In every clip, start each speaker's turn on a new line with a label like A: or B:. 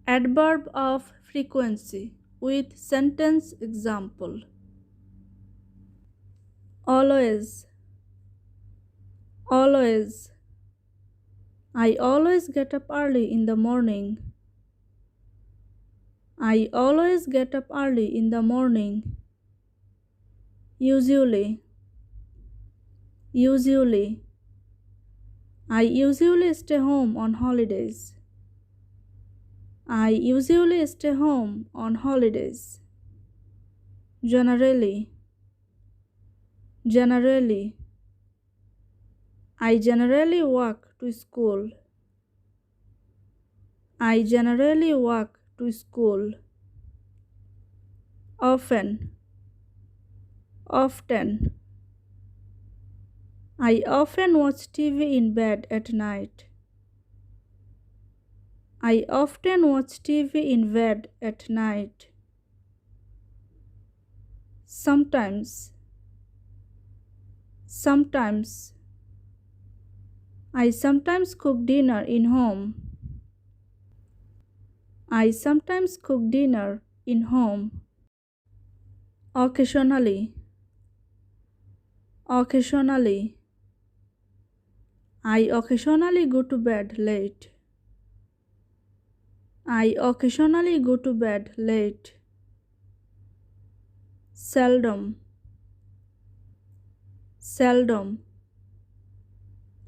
A: Adverb of frequency with sentence example. Always, always. I always get up early in the morning. I always get up early in the morning. Usually, usually. I usually stay home on holidays. I usually stay home on holidays. Generally, generally. I generally walk to school. I generally walk to school. Often, often. I often watch TV in bed at night. I often watch TV in bed at night. Sometimes, sometimes. I sometimes cook dinner in home. I sometimes cook dinner in home. Occasionally, occasionally. I occasionally go to bed late. I occasionally go to bed late. Seldom, seldom.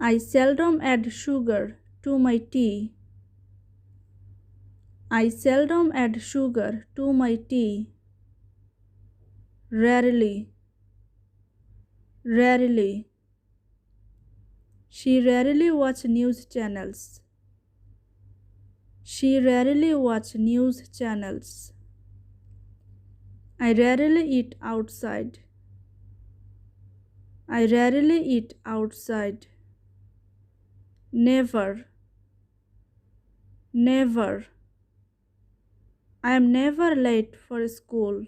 A: I seldom add sugar to my tea. I seldom add sugar to my tea. Rarely, rarely. She rarely watches news channels. She rarely watches news channels. I rarely eat outside. I rarely eat outside. Never, never. I am never late for school.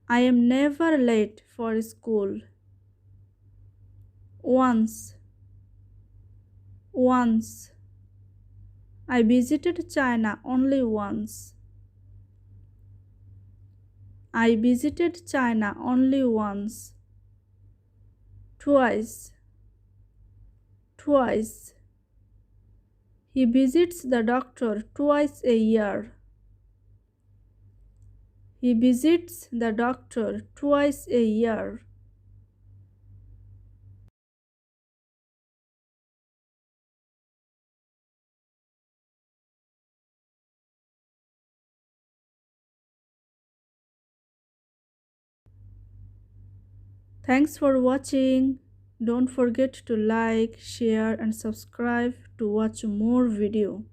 A: I am never late for school. Once, once. I visited China only once. I visited China only once. Twice, twice. He visits the doctor twice a year. He visits the doctor twice a year. Thanks for watching. Don't forget to like, share and subscribe to watch more video.